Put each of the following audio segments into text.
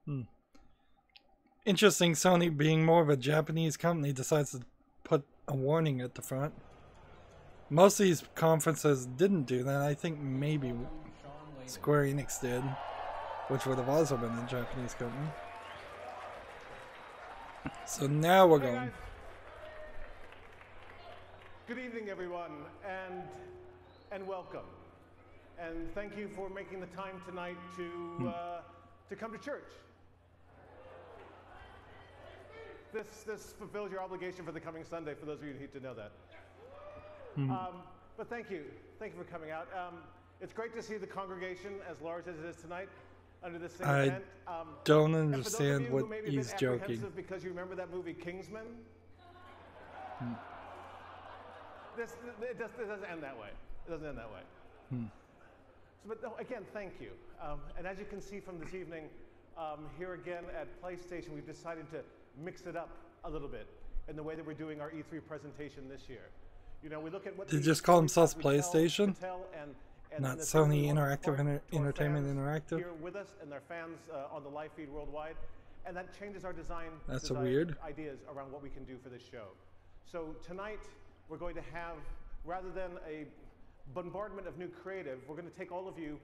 Hmm. Interesting, Sony, being more of a Japanese company, decides to put a warning at the front. Most of these conferences didn't do that. I think maybe Square Enix did, which would have also been a Japanese company. So now we're going. Good evening, everyone, and welcome. And thank you for making the time tonight to come to church. This fulfills your obligation for the coming Sunday, for those of you who need to know that. But thank you for coming out. It's great to see the congregation as large as it is tonight under this same event. Don't understand what he's joking. Because you remember that movie Kingsman? It doesn't end that way. It doesn't end that way. So, but no, again, thank you. And as you can see from this evening, here again at PlayStation, we've decided to mix it up a little bit in the way that we're doing our E3 presentation this year. You know, we look at what they just call themselves PlayStation, not Sony Interactive Entertainment Interactive. Here with us and their fans on the live feed worldwide, and that changes our design. That's weird. Ideas around what we can do for this show. So tonight we're going to have, rather than a bombardment of new creative, we're going to take all of you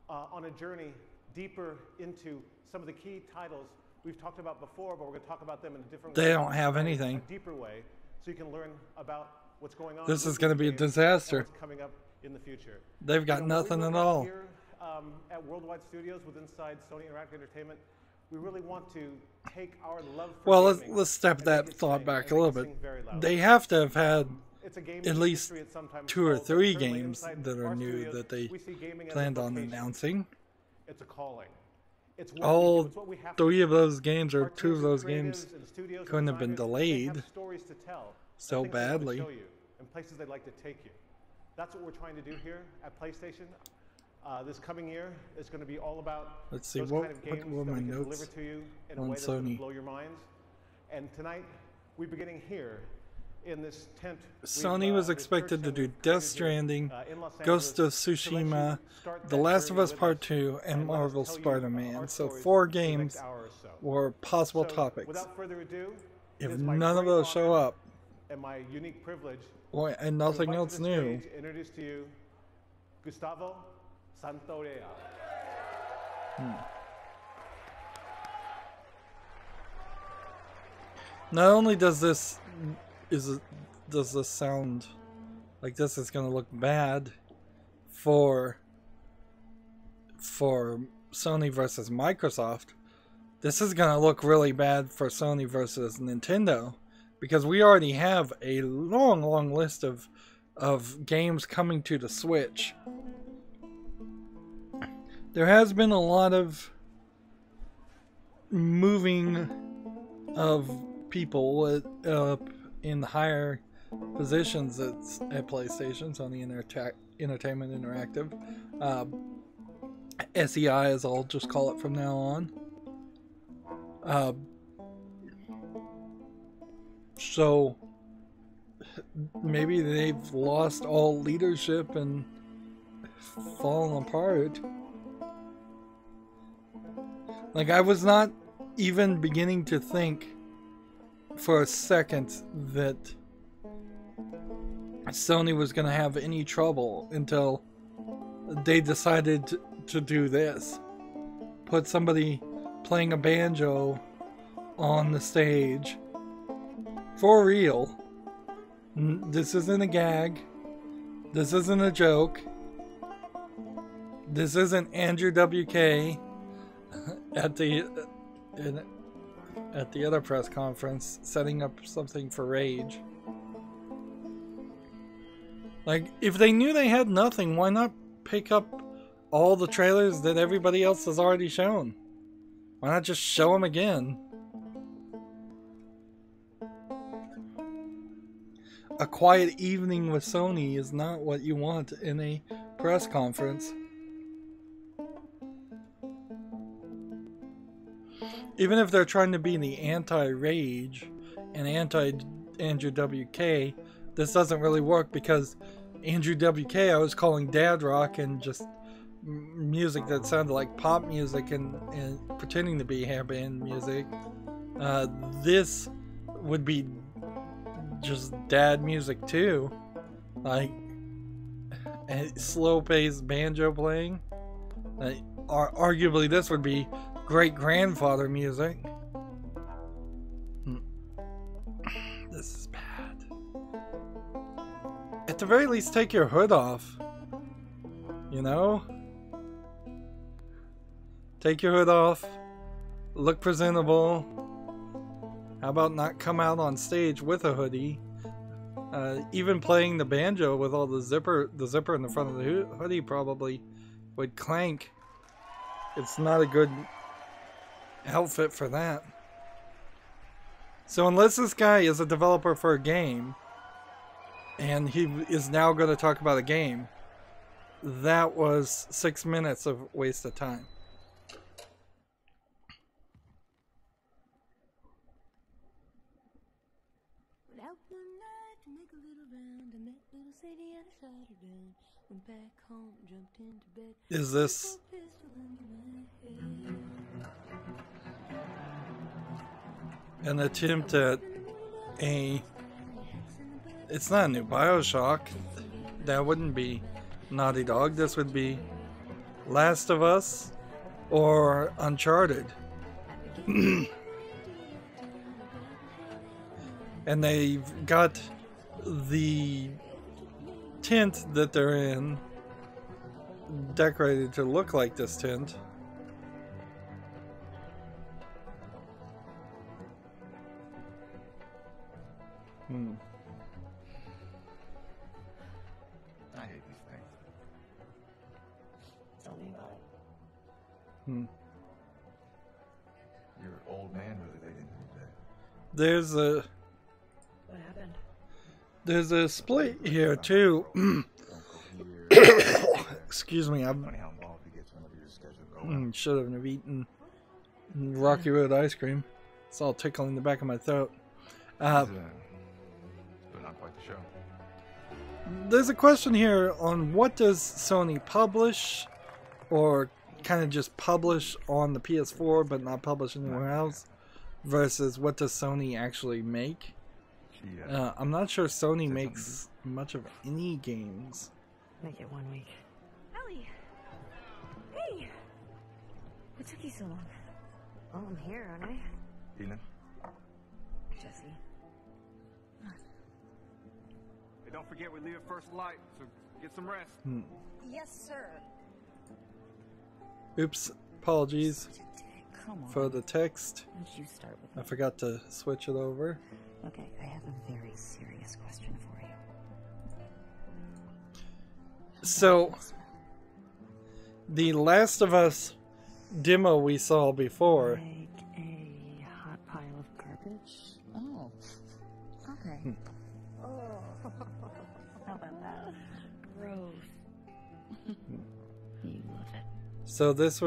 on a journey deeper into some of the key titles we've talked about before, but we're going to talk about them in a different way. They don't have anything. A deeper way, so you can learn about what's going on. This is going to be a disaster. What's coming up in the future. They've got nothing at all. Here at Worldwide Studios with inside Sony Interactive Entertainment, we really want to take our love for well, let's step that thought back a little bit. They have to have had at least 2 or 3 games that are new that they planned on announcing. It's a calling. All 3 of those games or 2 of those games couldn't have been delayed so badly. And places they'd like to take you. That's what we're trying to do here at PlayStation. This coming year is going to be all about Let's see those what kind of games were my that we can notes deliver to you in a on way that's going to Sony. blow your minds. And tonight, we're beginning here in this tent. Sony was expected to do Death Stranding, Ghost of Tsushima, The Last of Us Part 2, and Marvel Spider-Man. So 4 games were possible topics. Without further ado, if none of those show up, and my unique privilege, and nothing else new, introduce to you Gustavo Santaolalla. Not only does this sound like this is going to look bad for Sony versus Microsoft, this is going to look really bad for Sony versus Nintendo, because we already have a long list of games coming to the Switch. There has been a lot of moving of people up in higher positions at PlayStation, Sony Entertainment Interactive. SEI, as I'll just call it from now on. So maybe they've lost all leadership and fallen apart. Like, I was not even beginning to think for a second that Sony was going to have any trouble until they decided to do this. Put somebody playing a banjo on the stage. For real. This isn't a gag. This isn't a joke. This isn't Andrew WK at the other press conference setting up something for Rage. Like, if they knew they had nothing, why not pick up all the trailers that everybody else has already shown? Why not just show them again? A quiet evening with Sony is not what you want in a press conference. Even if they're trying to be the anti-Rage and anti-Andrew WK, this doesn't really work, because Andrew WK I was calling dad rock and just music that sounded like pop music and pretending to be hair band music. This would be just dad music too, like slow paced banjo playing. Arguably this would be great grandfather music. This is bad. At the very least, take your hood off. You know? Take your hood off. Look presentable. How about not come out on stage with a hoodie? Even playing the banjo with all the zipper in the front of the hoodie probably would clank. It's not a good outfit for that. So unless this guy is a developer for a game, and he is now going to talk about a game, that was 6 minutes of waste of time. Is this an attempt at a... It's not a new BioShock. That wouldn't be Naughty Dog. This would be Last of Us or Uncharted. And they've got the tent that they're in decorated to look like this tent. I hate these things. Tell me about it. Your old man really laid into it today. There's a... What happened? There's a split here too. Excuse me, I'm... should have eaten Rocky Road ice cream. It's all tickling the back of my throat. But not quite the show. There's a question here on what does Sony publish, or kind of just publish on the PS4 but not publish anywhere else, versus what does Sony actually make. I'm not sure Sony makes much of any games. Make it 1 week. Ellie! Hey! What took you so long? Oh, I'm here, aren't I? Tina? Jesse. Hey, don't forget we leave at first light, so get some rest. Yes, sir. Oops, apologies Come on. for the text. Why don't you start with I forgot to switch it over. Okay, I have a very serious question for you. So, the Last of Us demo we saw before. Like a hot pile of garbage? Oh. Okay. Oh. How about that? Gross. You love it. So this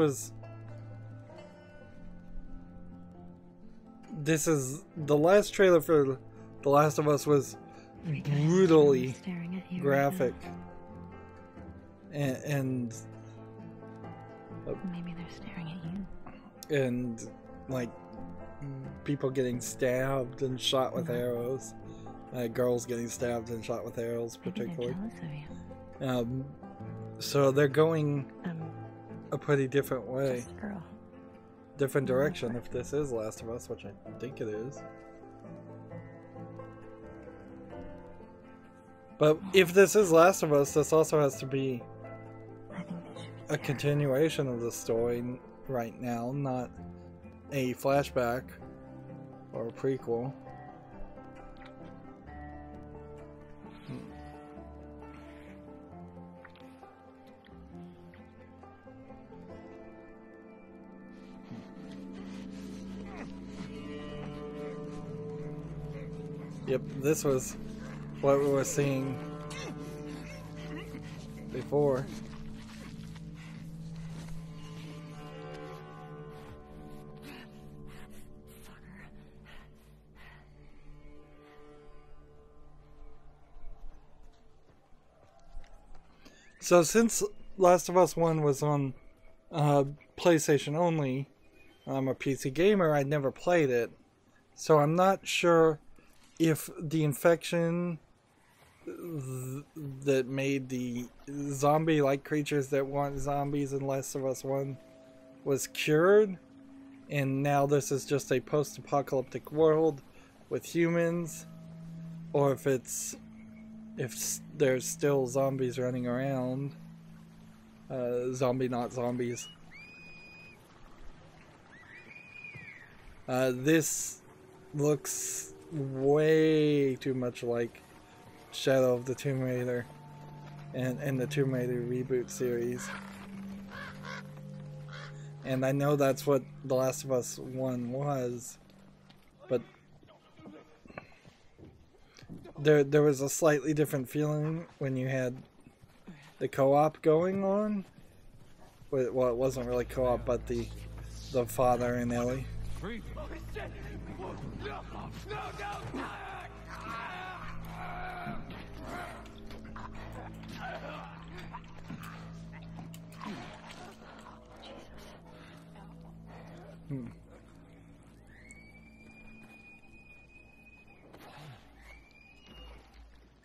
is the last trailer for The Last of Us was brutally Staring at you graphic. And maybe they're staring at you. and like people getting stabbed and shot with arrows, girls getting stabbed and shot with arrows particularly. Maybe they're jealous of you. So they're going a pretty different way, Just a girl. different direction if this is Last of Us, which I think it is. But if this is Last of Us, this also has to be I think they should be a continuation of the story right now, not a flashback or a prequel. Yep, this was what we were seeing before. So since Last of Us 1 was on PlayStation only. I'm a PC gamer. I never played it, so I'm not sure if the infection that made the zombie-like creatures that want zombies in Last of Us 1 was cured, and now this is just a post-apocalyptic world with humans, or if there's still zombies running around. Zombie not zombies. This looks way too much like Shadow of the Tomb Raider and the Tomb Raider reboot series. And I know that's what The Last of Us 1 was, but there was a slightly different feeling when you had the co-op going on. Well, it wasn't really co-op, but the father and Ellie.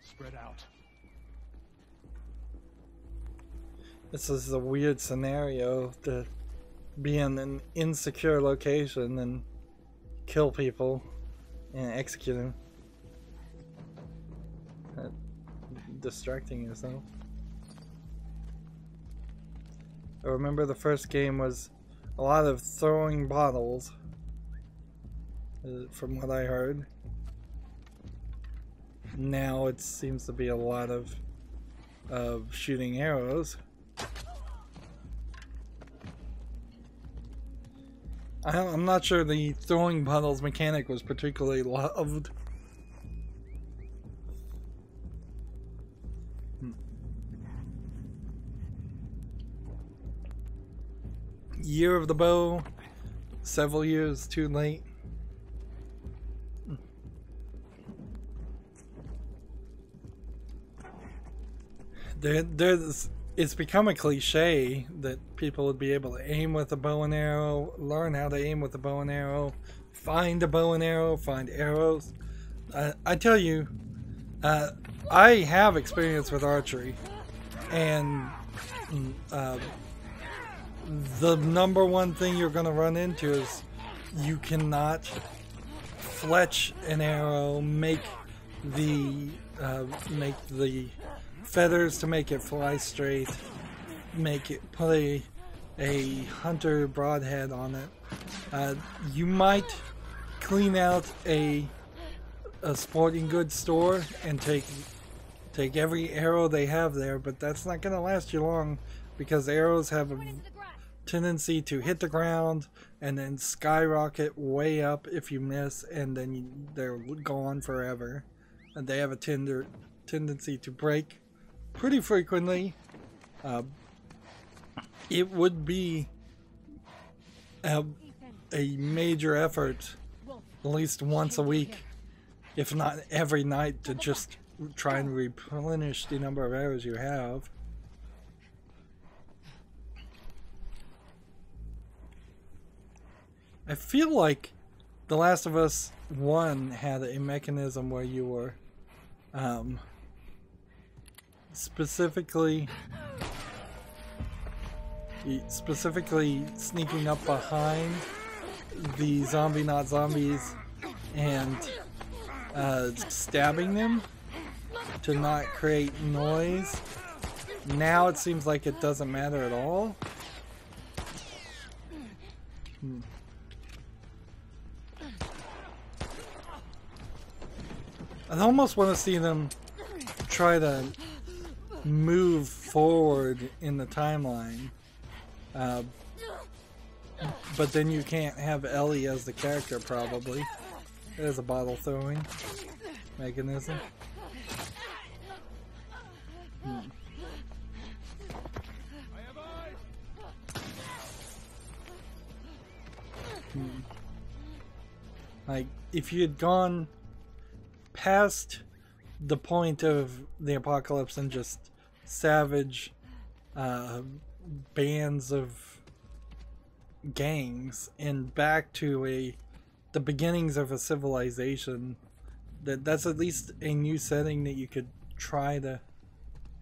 Spread out. This is a weird scenario to be in an insecure location and kill people and execute them. Distracting yourself. I remember the first game was a lot of throwing bottles, from what I heard. Now it seems to be a lot of shooting arrows. I'm not sure the throwing bottles mechanic was particularly loved. Year of the Bow, several years too late. It's become a cliche that people would be able to aim with a bow and arrow, learn how to aim with a bow and arrow, find a bow and arrow, find arrows. I tell you, I have experience with archery, and the number one thing you're going to run into is you cannot fletch an arrow, make the feathers to make it fly straight, put a hunter broadhead on it. You might clean out a sporting goods store and take every arrow they have there, but that's not going to last you long, because arrows have a tendency to hit the ground and then skyrocket way up if you miss, and then they're gone forever. And they have a tendency to break pretty frequently. It would be a major effort, at least once a week, if not every night, to just try and replenish the number of arrows you have. I feel like The Last of Us 1 had a mechanism where you were specifically sneaking up behind the zombie not zombies and stabbing them to not create noise. Now it seems like it doesn't matter at all. I almost want to see them try to move forward in the timeline, but then you can't have Ellie as the character, probably. There's a bottle throwing mechanism. Like, if you had gone past the point of the apocalypse and just savage bands of gangs and back to the beginnings of a civilization. That's at least a new setting that you could try to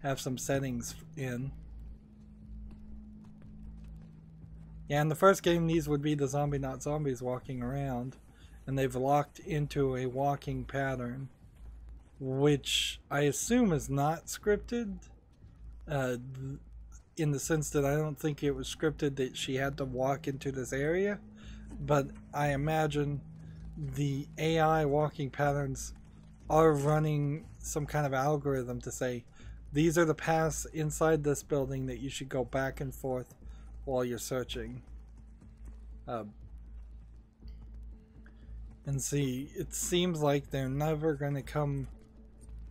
have some settings in. Yeah, in the first game, these would be the zombie not zombies walking around, and they've locked into a walking pattern, which I assume is not scripted, in the sense that I don't think it was scripted that she had to walk into this area, but I imagine the AI walking patterns are running some kind of algorithm to say, these are the paths inside this building that you should go back and forth while you're searching. And see, it seems like they're never going to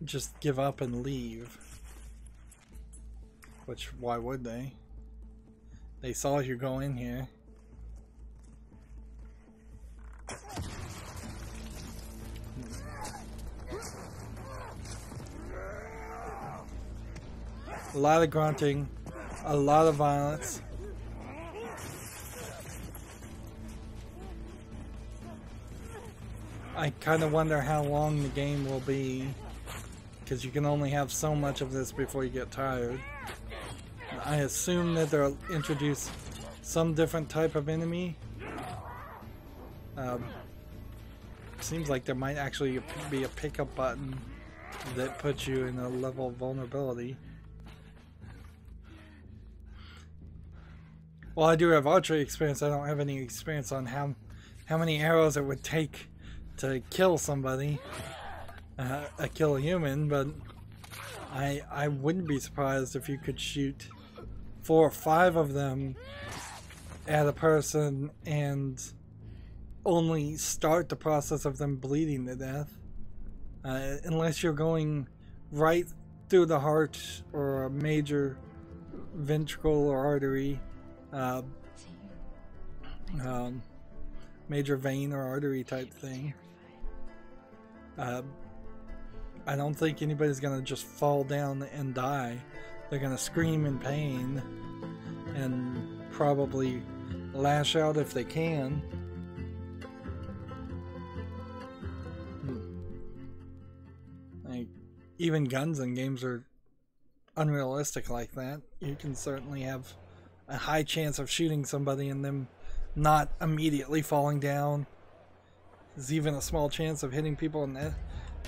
just give up and leave. Which, why would they? They saw you go in here. A lot of grunting, a lot of violence. I kind of wonder how long the game will be, because you can only have so much of this before you get tired. I assume that they'll introduce some different type of enemy. Seems like there might actually be a pickup button that puts you in a level of vulnerability. Well, I do have archery experience. I don't have any experience on how many arrows it would take to kill somebody, kill a human, but I wouldn't be surprised if you could shoot 4 or 5 of them at a person and only start the process of them bleeding to death, unless you're going right through the heart or a major ventricle or artery, major vein or artery type thing. I don't think anybody's gonna just fall down and die. They're gonna scream in pain and probably lash out if they can. Like, even guns in games are unrealistic like that. You can certainly have a high chance of shooting somebody and them not immediately falling down. There's even a small chance of hitting people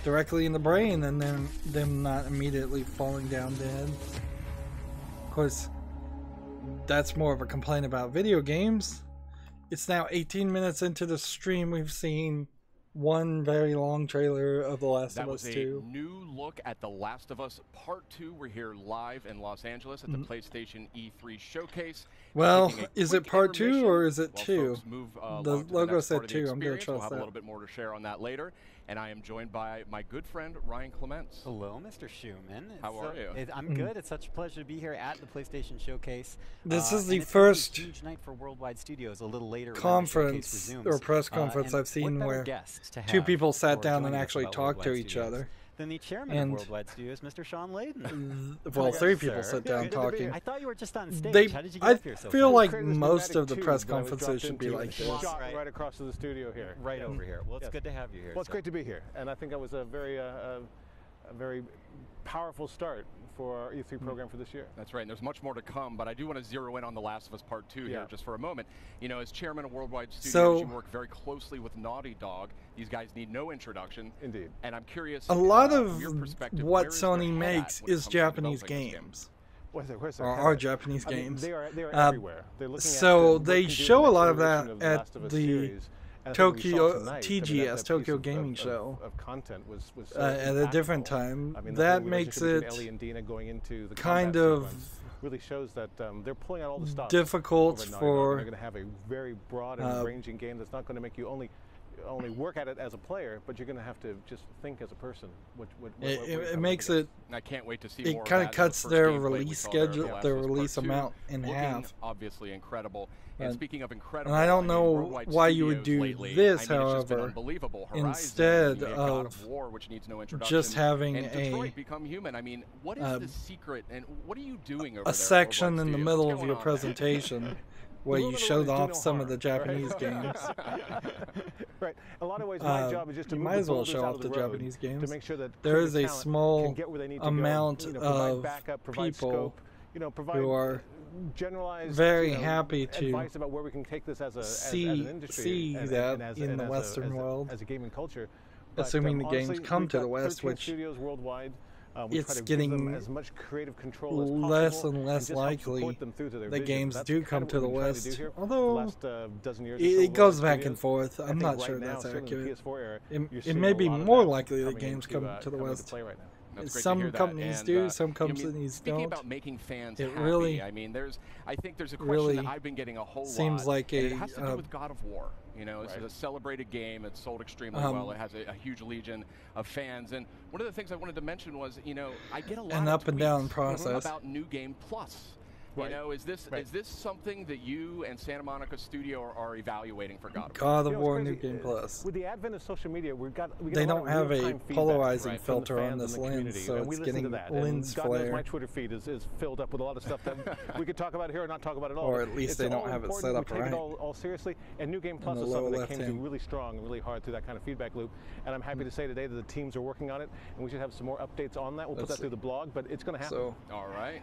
directly in the brain and then them not immediately falling down dead. Of course, that's more of a complaint about video games. It's now 18 minutes into the stream. We've seen one very long trailer of The Last of Us 2. That was a new look at The Last of Us Part 2. We're here live in Los Angeles at the PlayStation E3 showcase. Well, is it Part 2 or is it 2? The logo said 2. I'm going to trust we'll have that. a little bit more to share on that later. And I am joined by my good friend, Ryan Clements. Hello, Mr. Schumann. How are you? I'm good. It's such a pleasure to be here at the PlayStation Showcase. This is the it's first a huge night for Worldwide Studios. A little later conference or press conference I've seen where 2 people sat down and actually talked to each other. Then the chairman of Worldwide Studios, Mr. Sean Layden. Well, 3 people sat down talking. I thought you were just on stage. How did you get up here so feel fast? like most of the press conferences should be like this. Right across to the studio here. Right over here. Well, it's good to have you here. Well, it's great to be here, and I think that was a very powerful start for our E3 program for this year. That's right, and there's much more to come, but I do want to zero in on The Last of Us Part 2 here just for a moment. You know, as chairman of Worldwide Studios, you work very closely with Naughty Dog. These guys need no introduction. Indeed. And I'm curious, a lot of your perspective, what Sony makes is Japanese games. Are Japanese games. They are everywhere. They're looking so at they show a lot of that at the Tokyo TGS, Tokyo Gaming Show, at a different time. That makes it kind of really shows that they're pulling out all the stops difficult for. They're going to have a very broad and ranging game that's not going to make you only work at it as a player, but you're going to have to just think as a person. It makes it. I can't wait to see more. It kind of cuts their release schedule, their release amount in half. Obviously incredible. And speaking of incredible, and I don't know why you would do this, however, instead of just having a Become Human. I mean, what is the secret, and what are you doing over a section in the middle of your presentation where you showed off some of the Japanese games. Right. A lot of ways, my job is just to you move might as the well boulders show out off of the road Japanese games. to make sure that there is a creative talent small can get where they need to amount go, you know, provide of backup, provide people scope, you know, provide who are generalized, very you know, happy to advice about where we can take this as a see as an industry that as in the Western world, as a gaming culture. assuming the honestly, games come we've to the got West, 13 which studios worldwide. We it's try to getting give them as much creative control as less possible and less just help likely support them through to their that vision. games That's do kind come of to what the we've been trying to West. do here for Although the last dozen years it goes Worldwide back and Studios. forth. I I'm think not right sure now, that's certainly in the accurate. PS4 era, It you're may seeing be a lot of more that likely that coming games into, come to the coming West. into play right now. That's great to Some hear that. companies And, do, some you know, companies speaking don't. about making fans It happy, really I mean, I think there's a question really that I've been getting a whole seems lot. like and a it has to do with God of War. You know, it's a celebrated game. It's sold extremely well. It has a huge legion of fans. And one of the things I wanted to mention was, you know, I get a lot an of up and down tweets process about New Game Plus. You know, is this something that you and Santa Monica Studio are evaluating for God of War? God of War New Game Plus. With the advent of social media, we get they a lot don't of have a real-time feedback, polarizing from the filter on fans this and the lens, community, so and we it's listen getting to that. lens and God flare. knows my Twitter feed is filled up with a lot of stuff that we could talk about here or not talk about at all. Or at least it's they don't all have it important. set up we take right. it all seriously, and New Game Plus the is something lower that came left through hand. really strong and really hard through that kind of feedback loop. And I'm happy to say today that the teams are working on it, and we should have some more updates on that. We'll put that through the blog, but it's going to happen. So, all right.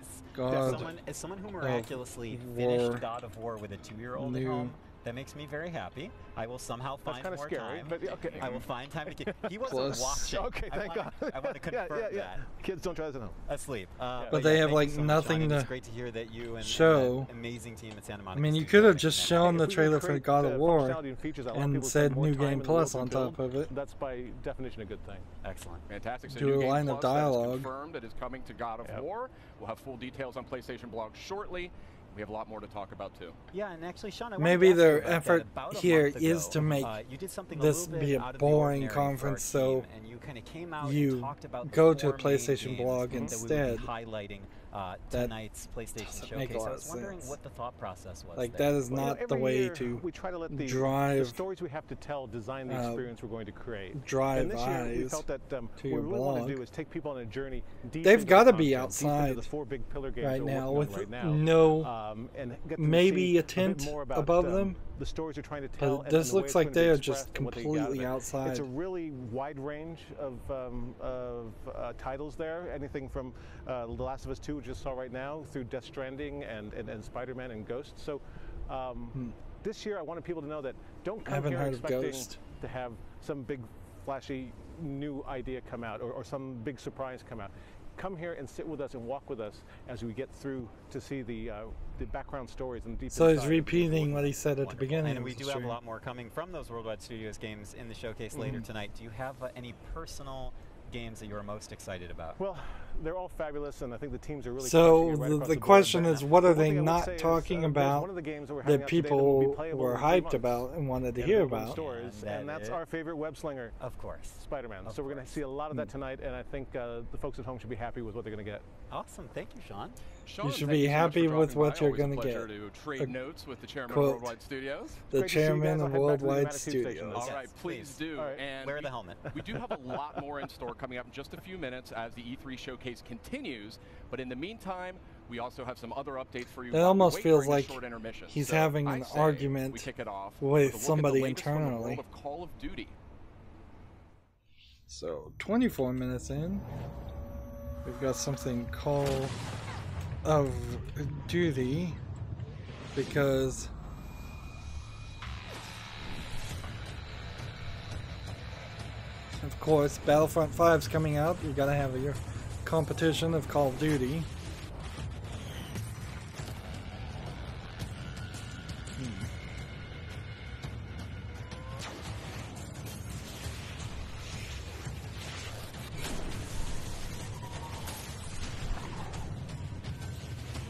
As someone who miraculously finished God of War with a 2-year-old at home, that makes me very happy. I will somehow find more scary, time. But okay. I will find time to get. He wasn't watching. Okay, thank God. I want to confirm that. Kids don't try this at home. Asleep. But they have like so nothing to It's great to hear that you and show. that amazing team at Santa Monica. I mean, you could have just shown the trailer for God of War and said New Game Plus on top of it. That's by definition a good thing. Excellent. Fantastic. So Do New a Game line of Plus, that is dialogue. confirmed. It is coming to God of War. We'll have full details on PlayStation blog shortly. We have a lot more to talk about too. Yeah, and actually, Sean, I maybe wanted to ask their you effort about that. here About is to make you did something this a little be bit a out of the boring ordinary for our conference, team, so and you kind of came out you and talked about go the to the 4 main PlayStation games blog that we would instead. be highlighting That tonight's PlayStation doesn't make a showcase. lot I of was wondering sense. what the thought process was. Like there. that is not the way to we try to let the drive stories we have to tell design the experience we're going to create. drive and this year we eyes felt that to what your we really want blog. to do is take people on a journey deep They've into got the to be content, deep into outside the 4 big pillar games right that we're now working with on right now, no and get them to maybe see a tint bit more about, above them. the stories you're trying to tell. But this and the way looks it's like going to they be are expressed just and what they get out of completely it. outside. It's a really wide range of titles there. Anything from The Last of Us 2, which we just saw right now, through Death Stranding and Spider-Man and Ghost. So this year I wanted people to know that don't come here expecting to have some big flashy new idea come out or some big surprise come out. Come here and sit with us and walk with us as we get through to see the background stories and deep. So he's repeating what he said at the beginning. And we of the do have stream. a lot more coming from those Worldwide Studios games in the showcase later tonight. Do you have any personal games that you're most excited about? Well, they're all fabulous, and I think the teams are really. So right across the board. question is, what are they One thing I would not say is, talking there's about one of the games that we're having that out today that will people be playable were in 3 hyped months about and wanted to and hear available in about? stores, and that's our favorite web slinger, of course, Spider-Man. So we're going to see a lot of that tonight, and I think the folks at home should be happy with what they're going to get. Awesome, thank you, Sean. Sean, You should thank be so much happy for with dropping what by. you're Always a going to pleasure get. to trade notes with the chairman Quote, of Worldwide Studios. The Great to see you chairman guys. I'll of head back to the Worldwide Pneumatic Tube Station. Studios. All right, please do. All right. And wear the helmet. We do have a lot more in store coming up in just a few minutes as the E3 showcase continues. But in the meantime, we also have some other updates for you. It almost feels during like short intermission. he's So having I an say argument we kick it off with a look at the somebody latest from the internally. world of Call of Duty. So 24 minutes in, we've got something Call of Duty because of course Battlefront 5's coming out. You gotta have your competition of Call of Duty.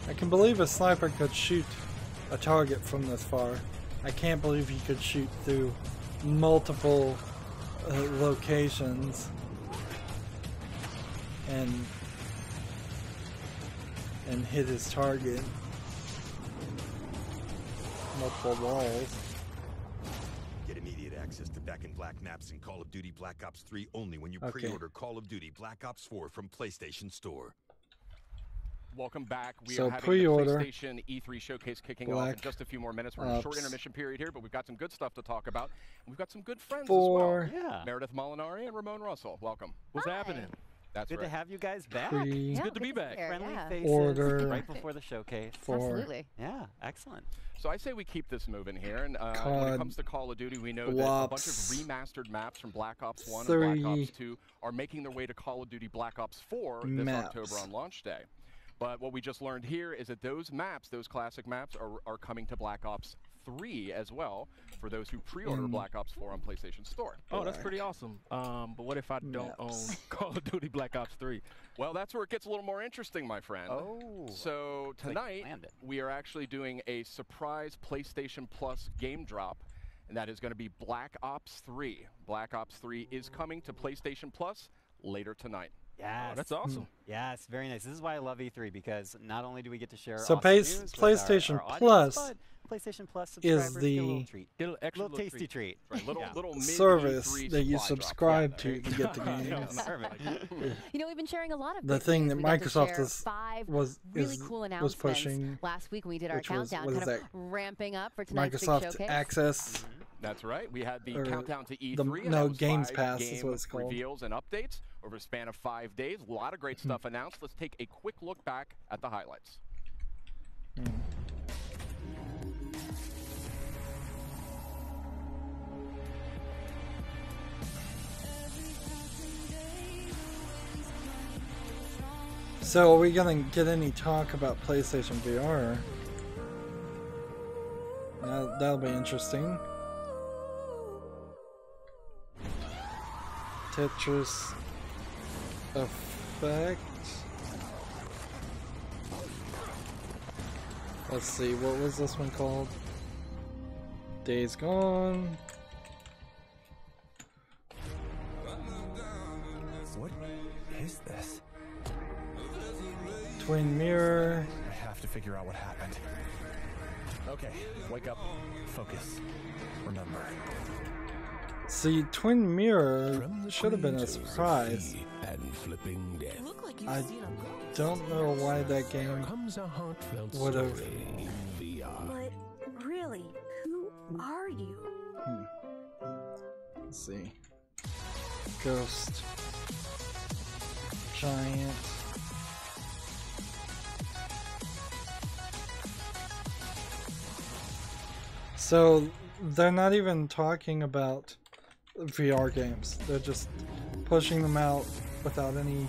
I can believe a sniper could shoot a target from this far. I can't believe he could shoot through multiple locations and hit his target. Multiple walls. Get immediate access to Back in Black maps in Call of Duty Black Ops 3 only when you pre-order Call of Duty Black Ops 4 from PlayStation Store. Welcome back. We So are having pre-order the PlayStation E3 showcase kicking off in just a few more minutes. We're in a short intermission period here, but we've got some good stuff to talk about. And we've got some good friends as well. Yeah. Meredith Molinari and Ramon Russell. Welcome. What's happening? That's good right. to have you guys back. It's good to be back. Friendly faces Order right before the showcase. Absolutely. Yeah, excellent. So I say we keep this moving here. And when it comes to Call of Duty, we know that a bunch of remastered maps from Black Ops 1 and Black Ops 2 are making their way to Call of Duty Black Ops 4 this October on launch day. But what we just learned here is that those maps, those classic maps, are coming to Black Ops 3 as well for those who pre-order Black Ops 4 on PlayStation Store. Oh, that's pretty awesome. But what if I don't own Call of Duty Black Ops 3? Well, that's where it gets a little more interesting, my friend. Oh. So tonight, we are actually doing a surprise PlayStation Plus game drop, and that is going to be Black Ops 3. Black Ops 3 is coming to PlayStation Plus later tonight. Yes. Oh, that's awesome. Yes, very nice. This is why I love E3, because not only do we get to share So awesome news with PlayStation our Plus audience, but PlayStation Plus subscribers is the get a little treat. Get a little tasty treat. Right, little service mid-E3 that you supply subscribe drop. to get the games. You know, we've been sharing a lot of The good thing news. that We got to Microsoft share is 5 was really cool was announcements pushing last week when we did our which was- countdown, what is kind of that? ramping up for tonight's big Microsoft showcase. Access. That's right. We had the Or countdown to E3. the- and no, that was Games 5 Pass is game what it's called. reveals and updates over a span of 5 days. A lot of great stuff announced. Let's take a quick look back at the highlights. So are we gonna get any talk about PlayStation VR? That'll be interesting. Tetris Effect. Let's see, what was this one called? Days Gone. What is this? Twin Mirror. I have to figure out what happened. Okay, wake up. Focus. Remember. See, Twin Mirror should have been a surprise. And flipping death. I don't know why that game would have. But really, who are you? Let's see. Ghost. Giant. So they're not even talking about VR games. They're just pushing them out without any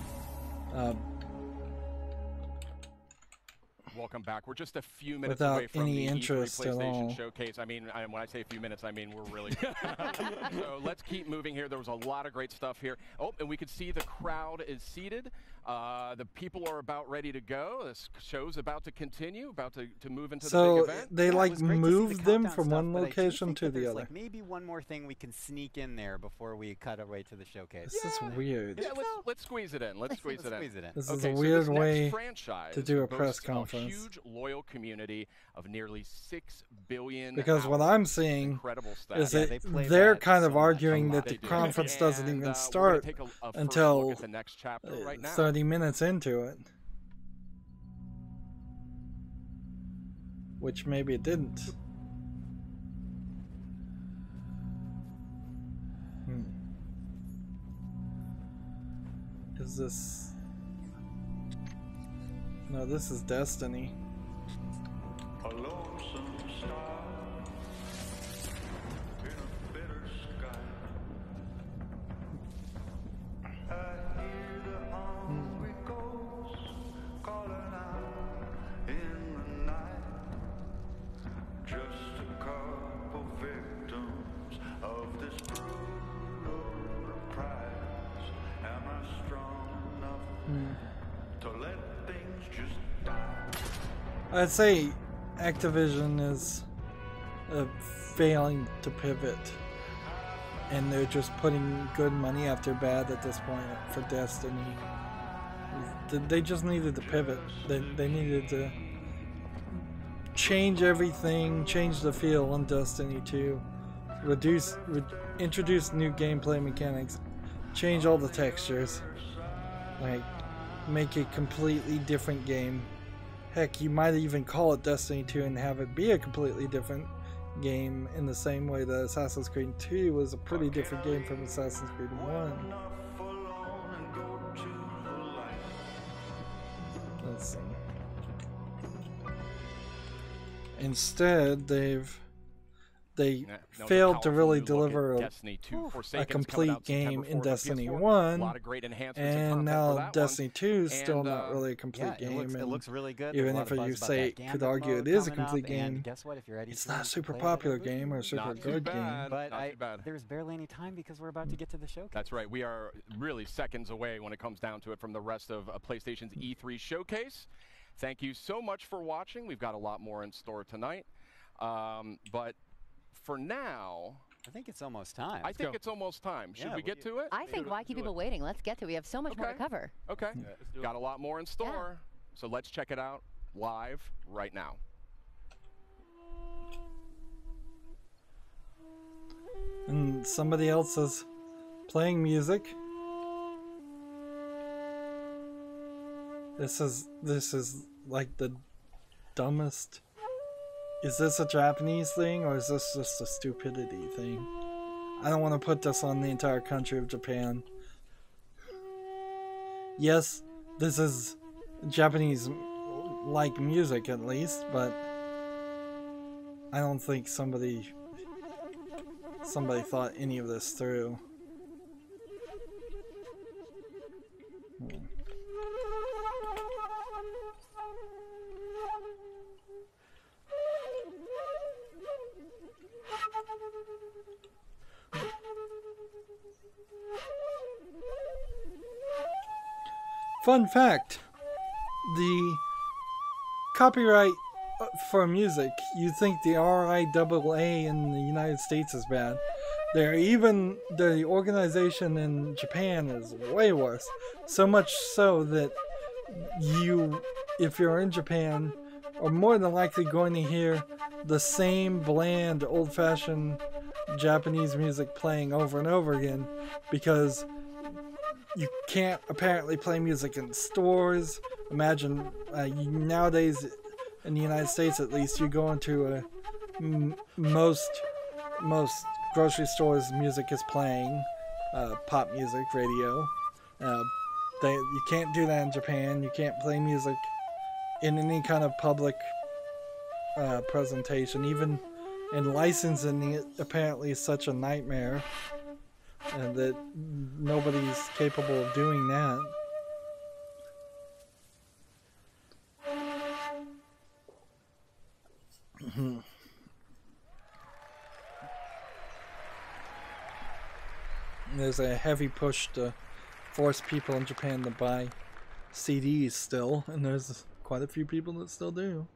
Welcome back. We're just a few minutes without away from any the interest E3 at PlayStation all. Showcase. I mean, when I say a few minutes, I mean we're really So let's keep moving here. There was a lot of great stuff here. Oh, and we could see the crowd is seated. The people are about ready to go. This show's about to continue, about to move into the big event. They Yeah, it like was great to see the moved them countdown from stuff, one but I do location think to that the there's, other. like, maybe one more thing we can sneak in there before we cut away to the showcase. This is weird. Yeah, let's squeeze it in. Let's squeeze it in. This is Okay, a so weird this next way franchise to do a boasts press conference. A huge loyal community of nearly 6 billion. Because what hours. I'm seeing Incredible is stats. that they're kind of so much, arguing a that lot. the They do. conference doesn't And, even we're gonna start take a first look until at the next chapter right now. 30 minutes into it. Which maybe it didn't. Is this... No, this is Destiny. A lonesome star in a bitter sky. I hear the hungry ghosts calling out in the night. Just a couple victims of this brutal prize. Am I strong enough to let things just die? I'd say Activision is failing to pivot, and they're just putting good money after bad at this point for Destiny. They just needed to pivot. They needed to change everything, change the feel on Destiny 2, introduce new gameplay mechanics, change all the textures, like make a completely different game Heck, you might even call it Destiny 2 and have it be a completely different game in the same way that Assassin's Creed 2 was a pretty different game from Assassin's Creed 1. Let's see. Instead, they failed to really deliver a complete game in Destiny 1, and now Destiny 2 is still not really a complete game. It looks really good. Even if you could argue it is a complete game, guess what? If you're ready, it's not a super popular game or a super good game. But there's barely any time because we're about to get to the showcase. That's right. We are really seconds away when it comes down to it from the rest of PlayStation's E3 showcase. Thank you so much for watching. We've got a lot more in store tonight. But for now, I think it's almost time. I think it's almost time. Should we get to it? I think why keep people waiting? Let's get to it. We have so much more to cover. Okay. Got a lot more in store. So let's check it out live right now. And somebody else is playing music. This is like the dumbest. Is this a Japanese thing or is this just a stupidity thing? I don't want to put this on the entire country of Japan. Yes, this is Japanese-like music at least, but I don't think somebody thought any of this through. Fun fact, the copyright for music, you think the RIAA in the United States is bad. The organization in Japan is way worse. So much so that if you're in Japan, are more than likely going to hear the same bland, old-fashioned Japanese music playing over and over again, because you can't apparently play music in stores. Imagine nowadays in the United States, at least, you go into most grocery stores, music is playing, pop music, radio. You can't do that in Japan. You can't play music in any kind of public presentation. Even in licensing it, apparently is such a nightmare. And that nobody's capable of doing that. There's a heavy push to force people in Japan to buy CDs still, and there's quite a few people that still do.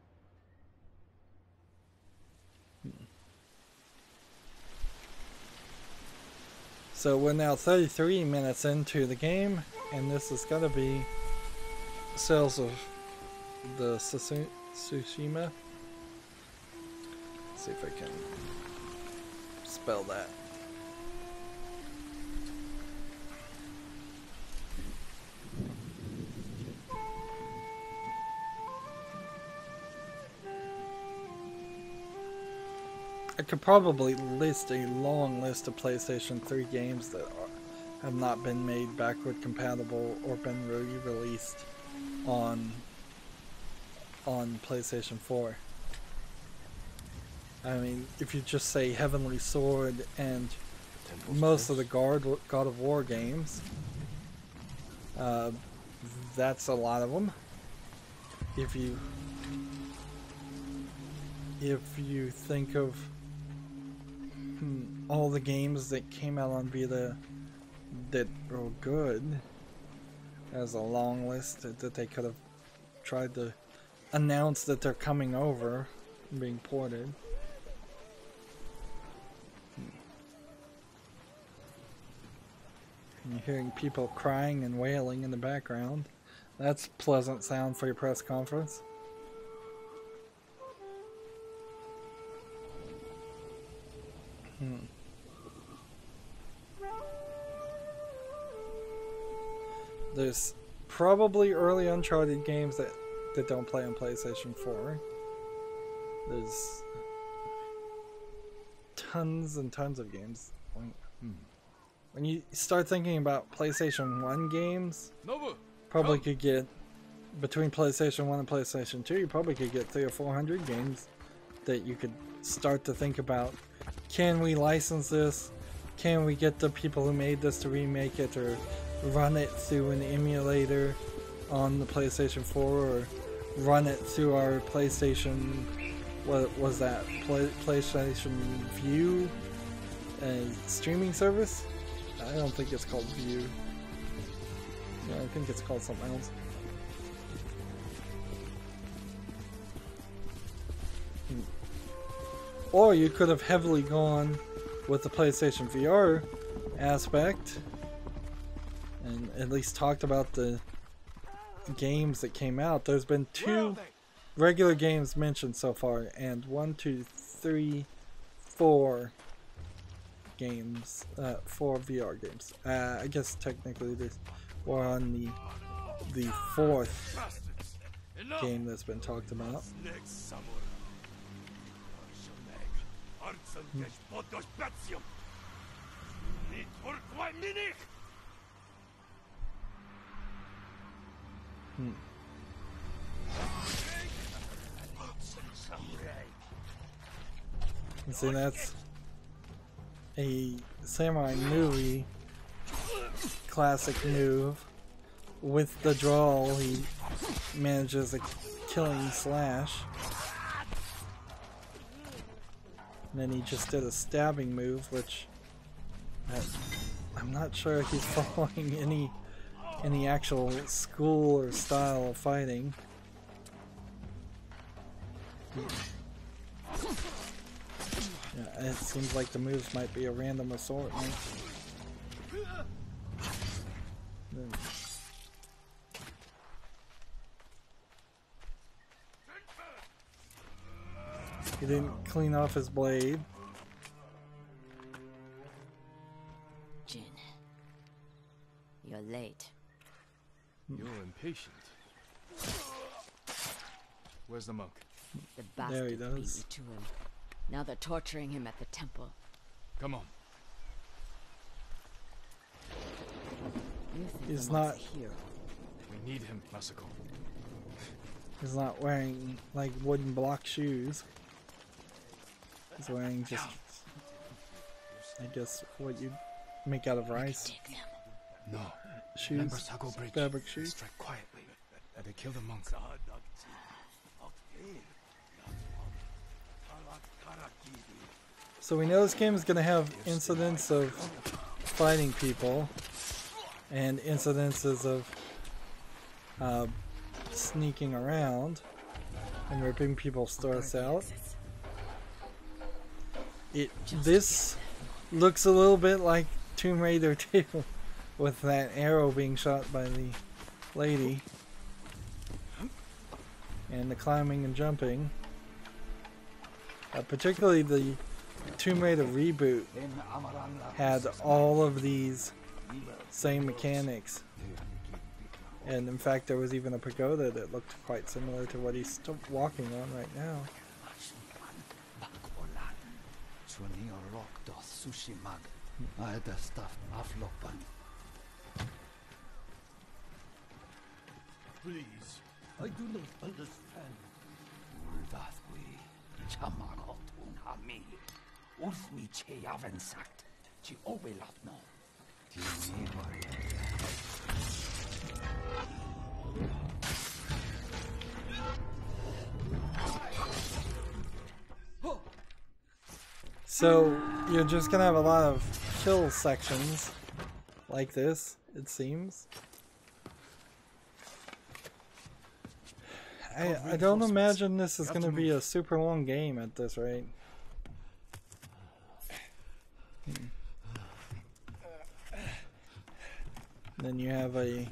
So we're now 33 minutes into the game, and this is gonna be sales of the Tsushima. Let's see if I can spell that. I could probably list a long list of PlayStation 3 games that have not been made backward compatible or been re-released on PlayStation 4. I mean, if you just say Heavenly Sword and most of the God of War games, that's a lot of them. If you think of all the games that came out on Vita that were good, as a long list that they could have tried to announce that they're coming over and being ported. You're hearing people crying and wailing in the background. That's pleasant sound for your press conference. There's probably early Uncharted games that that don't play on PlayStation 4. There's tons and tons of games. When you start thinking about PlayStation 1 games, probably could get, between PlayStation 1 and PlayStation 2, you probably could get 300 or 400 games that you could start to think about. Can we license this? Can we get the people who made this to remake it or run it through an emulator on the PlayStation 4 or run it through our PlayStation, what was that, PlayStation View streaming service? I don't think it's called View. No, I think it's called something else. Or you could have heavily gone with the PlayStation VR aspect and at least talked about the games that came out. There's been 2 regular games mentioned so far, and 1, 2, 3, 4 games, 4 VR games. I guess technically we're on the 4th game that's been talked about. See, that's a samurai movie classic move. With the drawl, he manages a killing slash. And then he just did a stabbing move, which I'm not sure he's following any actual school or style of fighting. Yeah, it seems like the moves might be a random assortment. He didn't clean off his blade. Jin, you're late. You're impatient. Where's the monk? The There he bastard beat does. me to him. Now they're torturing him at the temple. Come on. You think He's the monk's not- a hero. We need him, Masako. He's not wearing like wooden block shoes. He's wearing just, I guess, what you make out of rice. No. Shoes, fabric shoes. Strike quietly. They kill the monk. So we know this game is going to have incidents of fighting people and incidences of sneaking around and ripping people's throats out. This looks a little bit like Tomb Raider 2 with that arrow being shot by the lady and the climbing and jumping. Particularly the Tomb Raider reboot had all of these same mechanics, and in fact there was even a pagoda that looked quite similar to what he's walking on right now. Please, I do not understand. So you're just gonna have a lot of kill sections like this, it seems. I don't imagine this is gonna be a super long game at this rate. Then you have a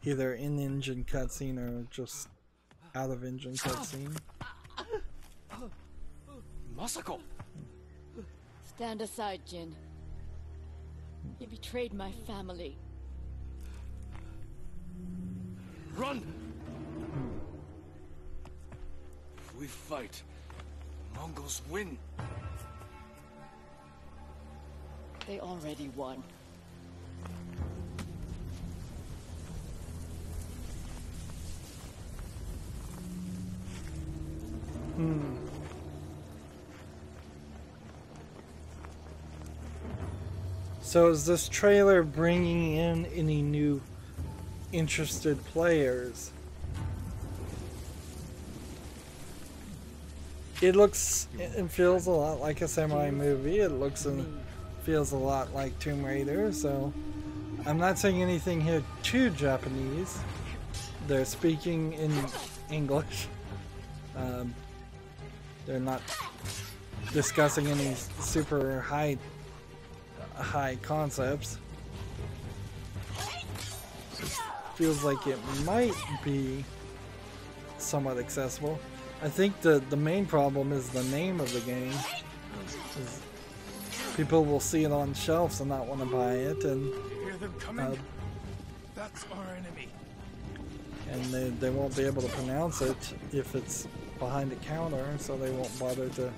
either in-engine cutscene or just out-of-engine cutscene. Masako! Stand aside, Jin. You betrayed my family. Run! we fight, the Mongols win. They already won. So is this trailer bringing in any new interested players? It looks and feels a lot like a samurai movie. It looks and feels a lot like Tomb Raider, so I'm not saying anything here too Japanese. They're speaking in English. They're not discussing any super high concepts. Feels like it might be somewhat accessible. I think the main problem is the name of the game. People will see it on shelves and not want to buy it, and You hear them coming? That's our enemy. And they won't be able to pronounce it if it's behind a counter, so they won't bother to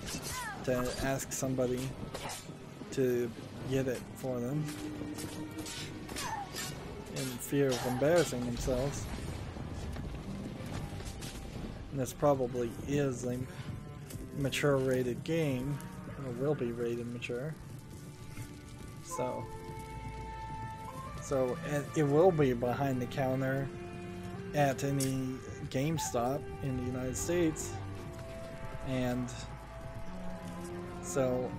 ask somebody to get it for them in fear of embarrassing themselves. And this probably is a mature rated game, or will be rated mature. So it will be behind the counter at any GameStop in the United States, and so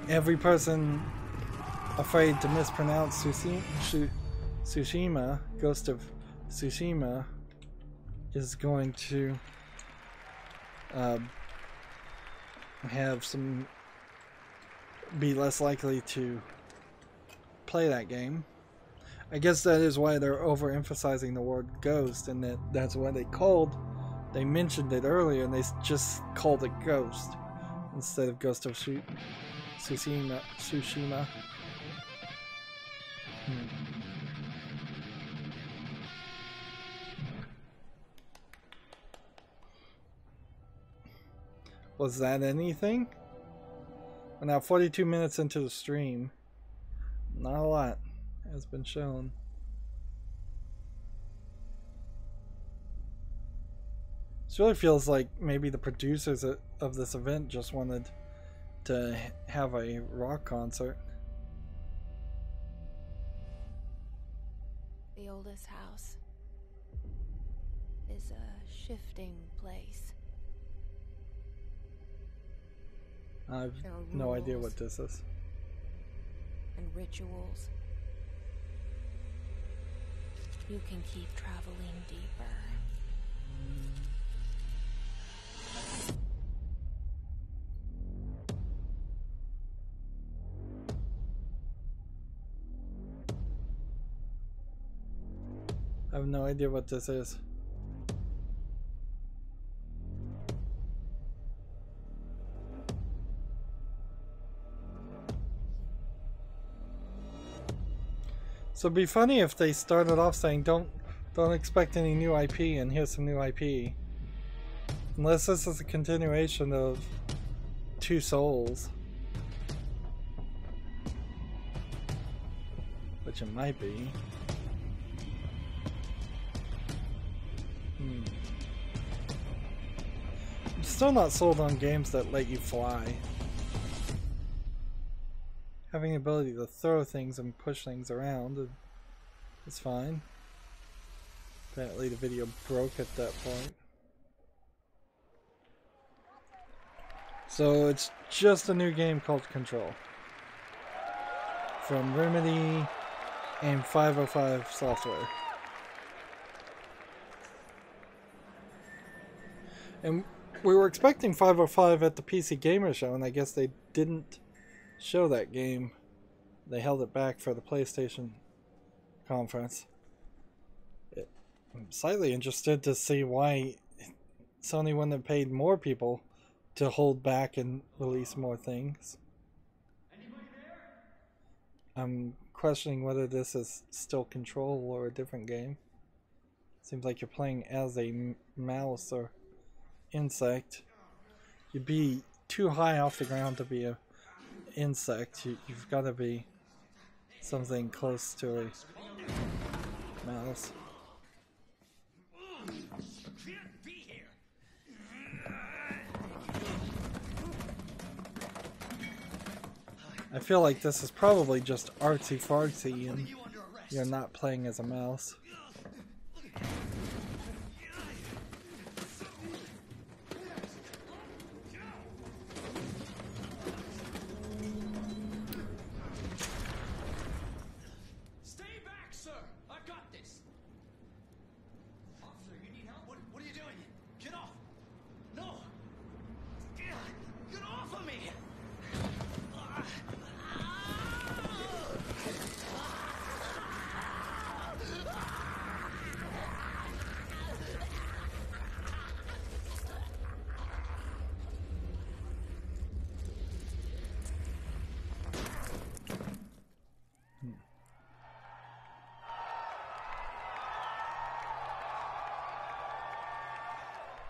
every person afraid to mispronounce Tsushima, Ghost of Tsushima, is going to be less likely to play that game. I guess that is why they're overemphasizing the word ghost, and that's why they mentioned it earlier, and they just called it Ghost instead of Ghost of Tsushima. Was that anything? We're now 42 minutes into the stream. Not a lot has been shown. This really feels like maybe the producers of this event just wanted to have a rock concert. The oldest house is a shifting place. I've no idea what this is. And rituals. You can keep traveling deeper. I have no idea what this is. So it'd be funny if they started off saying don't expect any new IP, and here's some new IP. Unless this is a continuation of Two Souls. Which it might be. I'm still not sold on games that let you fly. Having the ability to throw things and push things around is fine. Apparently the video broke at that point. So it's just a new game called Control. From Remedy and 505 Software. And we were expecting 505 at the PC Gamer Show, and I guess they didn't show that game. They held it back for the PlayStation conference. I'm slightly interested to see why Sony wouldn't have paid more people to hold back and release more things. I'm questioning whether this is still Control or a different game. Seems like you're playing as a mouse or insect. You'd be too high off the ground to be a insect. You've got to be something close to a mouse. I feel like this is probably just artsy fartsy and you're not playing as a mouse. Stay back, sir. I got this. Officer, you need help? What are you doing? Get off. No. Get off of me.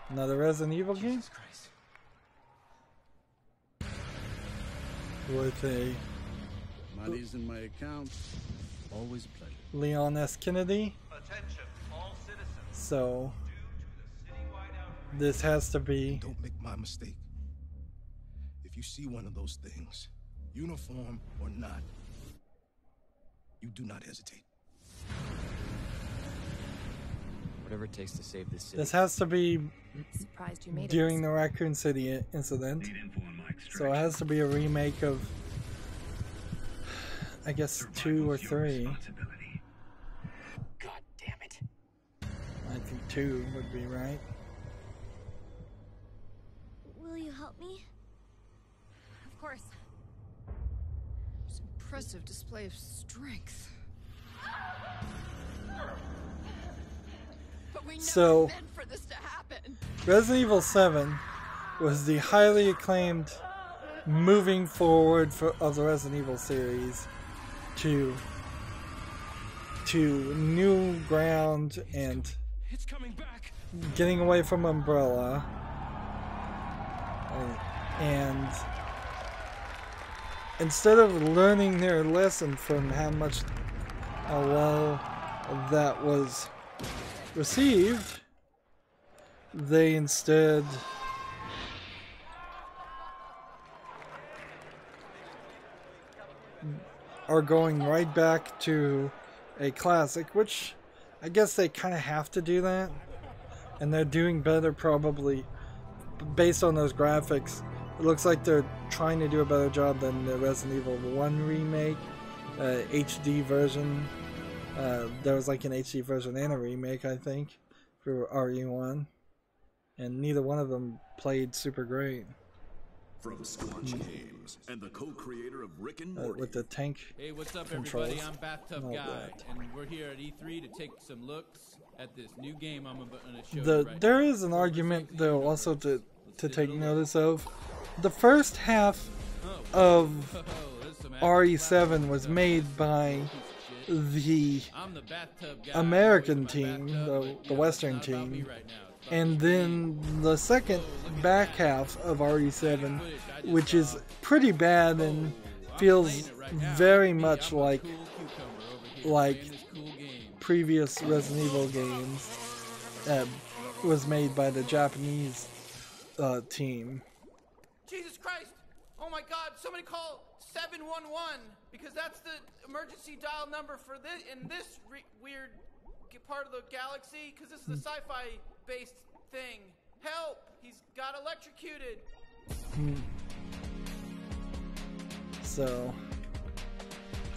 Another Resident Evil game? With a money's in my account. Always a pleasure. Leon S. Kennedy. Attention, all citizens. So this has to be. Don't make my mistake. If you see one of those things, uniform or not, you do not hesitate. Whatever it takes to save this city. This has to be Surprised you made during the Raccoon City incident. So it has to be a remake of, I guess, 2 or 3. God damn it. I think 2 would be right. Will you help me? Of course. It's an impressive display of strength. But we never So, meant for this to happen. Resident Evil 7 was the highly acclaimed moving forward of the Resident Evil series to new ground and getting away from Umbrella and instead of learning their lesson from how well that was received, they instead are going right back to a classic, which I guess they kind of have to do that, and they're doing better probably based on those graphics. It looks like they're trying to do a better job than the Resident Evil 1 remake, HD version. There was like an HD version and a remake, I think, for RE1, and neither one of them played super great. From Scorch Games and the co-creator of Rick and Morty. With the tank Hey, what's up, controls. everybody? I'm Bathtub All Guy, that. and we're here at E3 to take some looks at this new game I'm going to show you right There is an argument, though, also to take notice of. The first half of RE7 was made by the American team, the Western team, and then the second back half of RE7, which is pretty bad and feels very much like previous Resident Evil games, was made by the Japanese team. Jesus Christ! Oh my God! Somebody call 711 because that's the emergency dial number for this in this weird part of the galaxy. Because this is a sci-fi based thing. Help! He's got electrocuted. So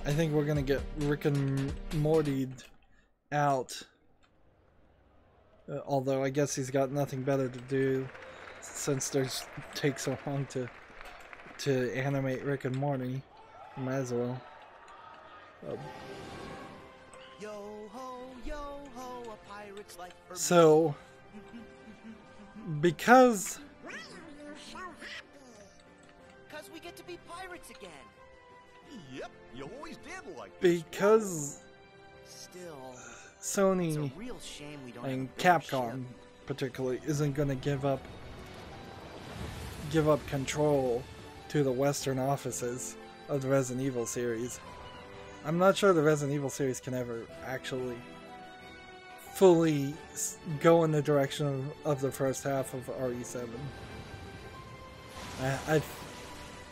I think we're gonna get Rick and Morty'd out. Although I guess he's got nothing better to do since there's takes so long to animate Rick and Morty. You might as well. Yo ho, a pirate's life for me. So because we get to be pirates again. Yep, you always did like because Still, Sony it's a real shame we don't and have a bigger Capcom particularly isn't going to give up give up control to the Western offices of the Resident Evil series. I'm not sure the Resident Evil series can ever actually fully go in the direction of the first half of RE7.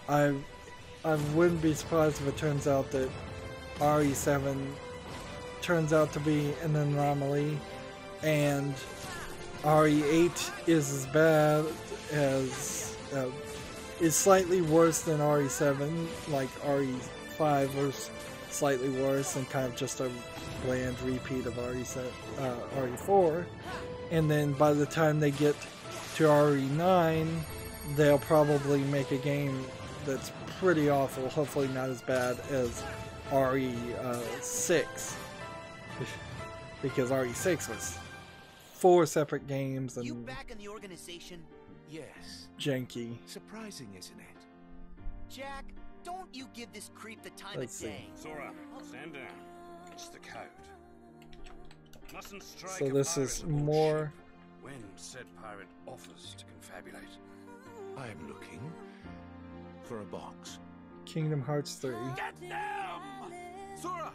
I wouldn't be surprised if it turns out that RE7 turns out to be an anomaly, and RE8 is as bad as is slightly worse than RE7, like RE5 was slightly worse and kind of just a bland repeat of RE4, and then by the time they get to RE9 they'll probably make a game that's pretty awful, hopefully not as bad as RE6, because RE6 was 4 separate games and you back in the organization? Yes. Janky. Surprising, isn't it? Jack, don't you give this creep the time Let's of day. Sora, stand down. It's the code. Mustn't strike So this is more. When said pirate offers to confabulate. I'm looking for a box. Kingdom Hearts 3. Get them! Sora!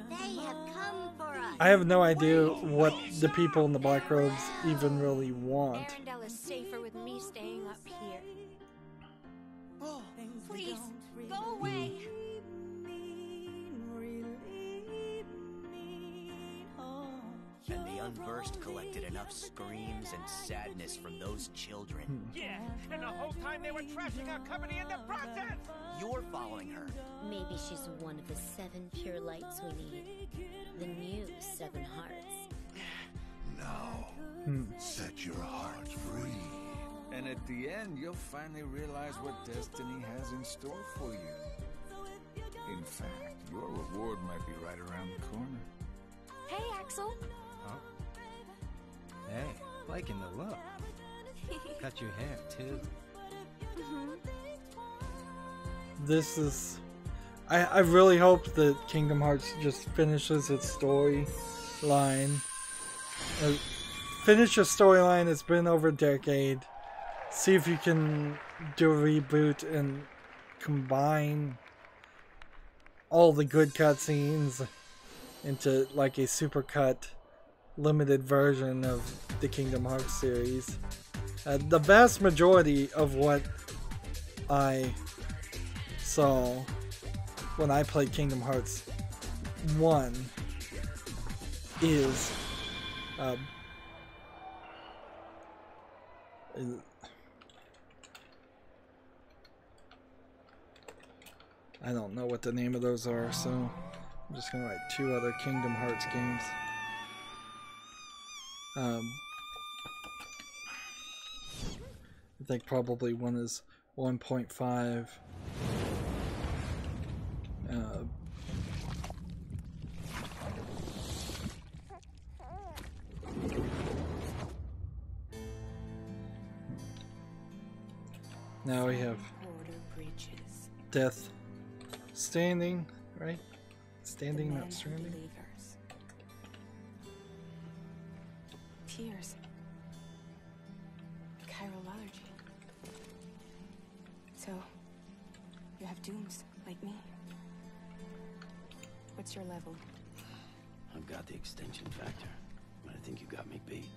They have come for us. I have no idea what the people in the black robes even really want. Arendelle is safer with me staying up here. Oh, please, go away. And the Unversed collected enough screams and sadness from those children. Yeah, and the whole time they were trashing our company in the process! You're following her. Maybe she's one of the 7 pure lights we need. The new 7 hearts. Now, set your heart free. And at the end, you'll finally realize what destiny has in store for you. In fact, your reward might be right around the corner. Hey, Axel. Huh? Hey, liking the look. Cut your hair, too. This is... I really hope that Kingdom Hearts just finishes its storyline. Finish your storyline, it's been over a decade. See if you can do a reboot and combine all the good cutscenes into like a supercut limited version of the Kingdom Hearts series. The vast majority of what I saw when I played Kingdom Hearts 1 is I don't know what the name of those are, so I'm just gonna write 2 other Kingdom Hearts games. I think probably one is 1.5. Now we have Death Standing, right? Standing, not stranding. Tears. Chiralology. So, you have dooms like me. What's your level? I've got the extinction factor, but I think you got me beat.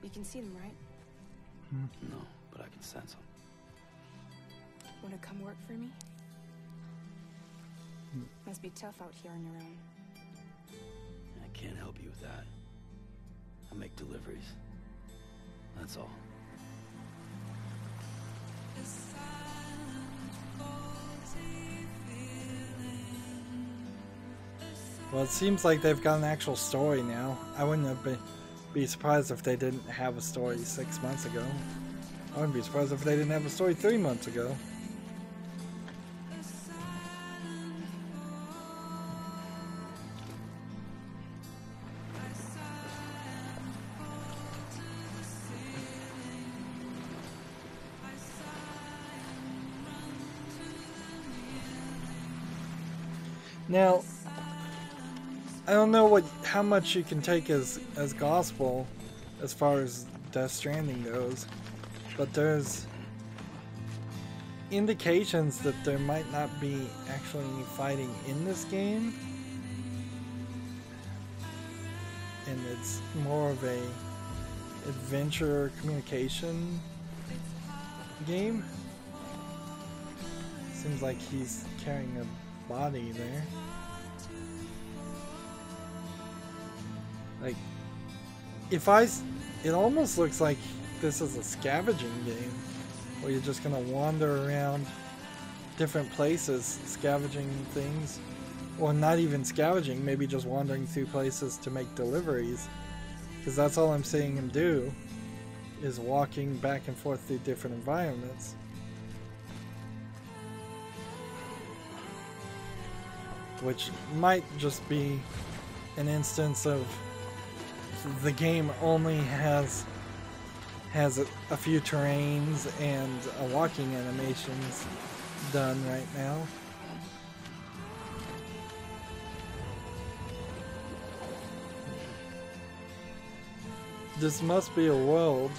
You can see them, right? No, but I can sense them. Want to come work for me? Must be tough out here on your own. I can't help you with that. I make deliveries. That's all. Well, it seems like they've got an actual story now. I wouldn't have be surprised if they didn't have a story 6 months ago. I wouldn't be surprised if they didn't have a story 3 months ago. Now, I don't know how much you can take as gospel as far as Death Stranding goes, but there's indications that there might not be actually any fighting in this game, and it's more of a adventure communication game. Seems like he's carrying a body there. Like, it almost looks like this is a scavenging game, where you're just gonna wander around different places, scavenging things, or not even scavenging, maybe just wandering through places to make deliveries, because that's all I'm seeing him do, is walking back and forth through different environments. Which might just be an instance of the game only has a few terrains and walking animations done right now. This must be a world.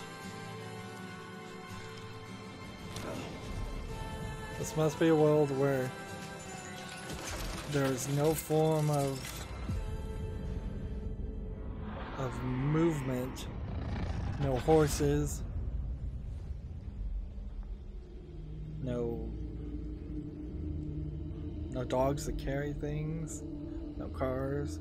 This must be a world where there's no form of movement, no horses, no dogs that carry things, no cars.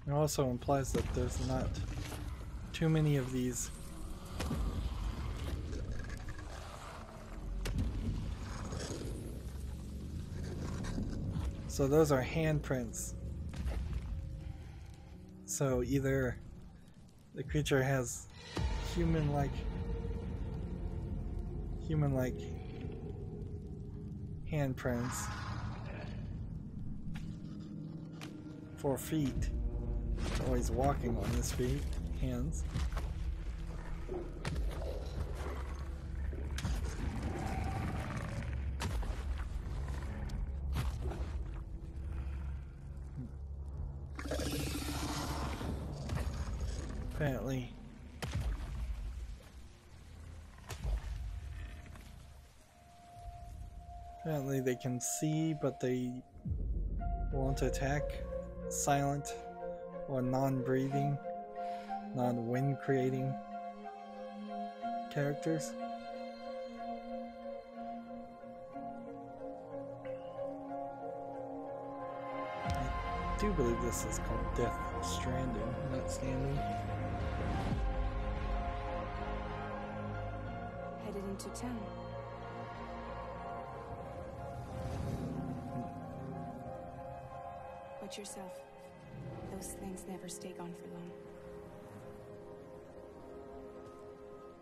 It also implies that there's not too many of these so those are handprints. So either the creature has human-like handprints, 4 feet. Always walking on his feet, hands. Apparently they can see, but they won't attack. Silent or non-breathing, non-wind creating characters. I do believe this is called Death Stranding, not Standing. Headed into town. Watch yourself. Those things never stay gone for long.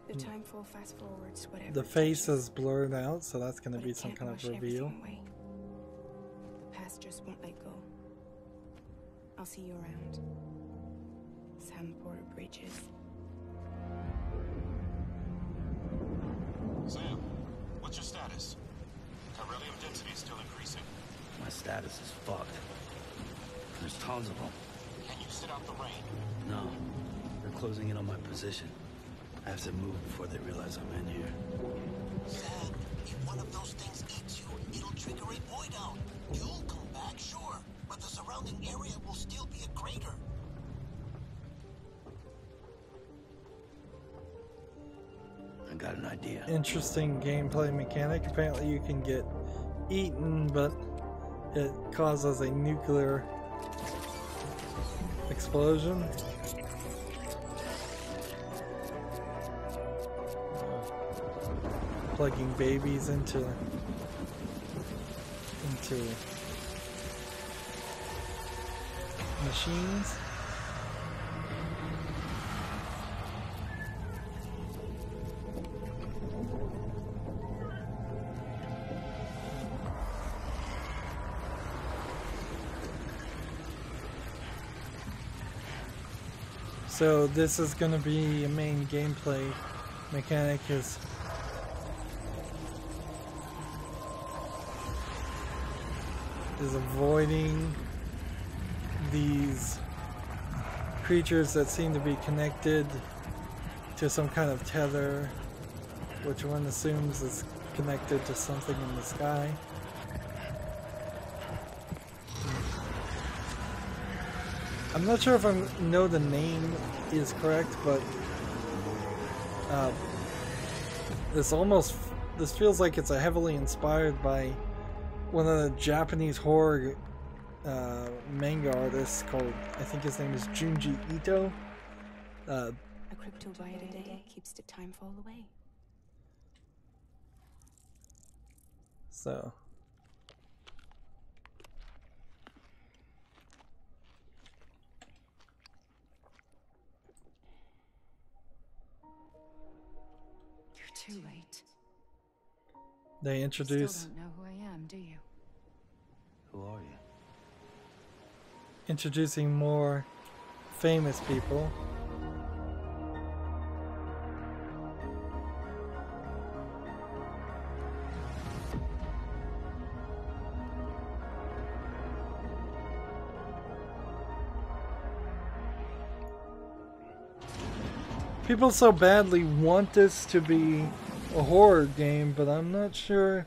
The time flow fast forwards, whatever. The face is blurred out, so that's going to be some kind of reveal. The past just won't let go. I'll see you around. Sam Porter Bridges. Sam, what's your status? Beryllium density is still increasing. My status is fucked. There's tons of them. Can you sit out the rain? No. They're closing in on my position. I have to move before they realize I'm in here. Sam, if one of those things eats you, it'll trigger a void out. You'll come back, sure, but the surrounding area will still be a crater. I got an idea. Interesting gameplay mechanic. Apparently you can get eaten, but it causes a nuclear explosion. Plugging babies into machines. So this is going to be a main gameplay mechanic, is is avoiding these creatures that seem to be connected to some kind of tether, which one assumes is connected to something in the sky. I'm not sure if I know the name is correct, but this feels like it's heavily inspired by one of the Japanese horror manga artists called, I think his name is Junji Ito. A cryptobite a day keeps the time fall away. So. You're too late. They introduce. You still don't know who I am, do you? Who are you? Introducing more famous people. People so badly want this to be a horror game, but I'm not sure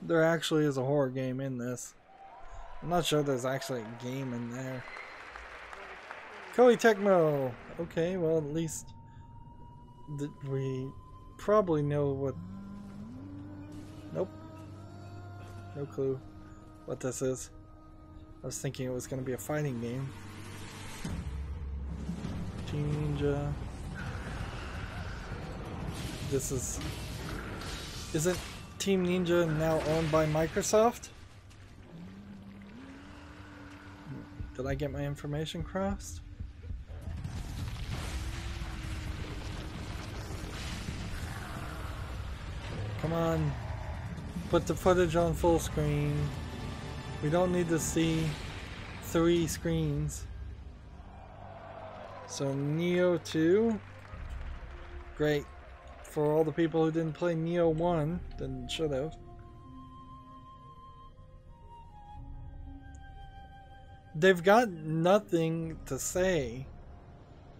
there actually is a horror game in this. I'm not sure there's actually a game in there. Koei Tecmo! Okay, well at least we probably know what... Nope. No clue what this is. I was thinking it was going to be a fighting game. Team Ninja... This is... Isn't Team Ninja now owned by Microsoft? Did I get my information crossed? Come on. Put the footage on full screen. We don't need to see 3 screens. So Neo 2. Great. For all the people who didn't play Neo 1, then should have. They've got nothing to say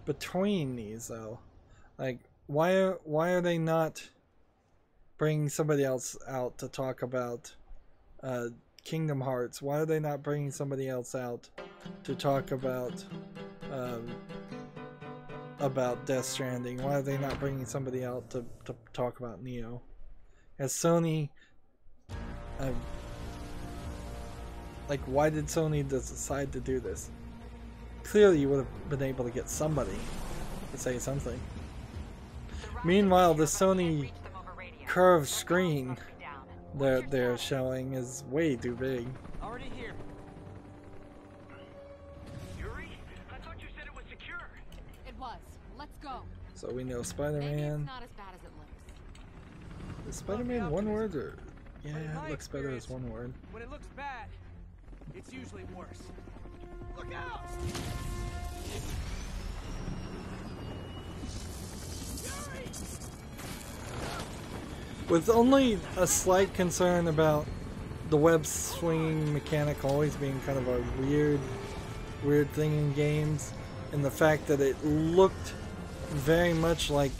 between these though. Like, why are they not bringing somebody else out to talk about Kingdom Hearts? Why are they not bringing somebody else out to talk about Death Stranding? Why are they not bringing somebody out to talk about Neo? As Sony, like, why did Sony decide to do this? Clearly you would have been able to get somebody to say something. Meanwhile, the Sony curved screen that they're showing is way too big. Already here. Yuri? I thought you said it was secure. It was. Let's go. So we know Spider-Man. Not as bad as it looks. Is Spider-Man one word or... Yeah, it looks better as one word. When it looks bad, it's usually worse. Look out! With only a slight concern about the web swinging mechanic always being kind of a weird thing in games, and the fact that it looked very much like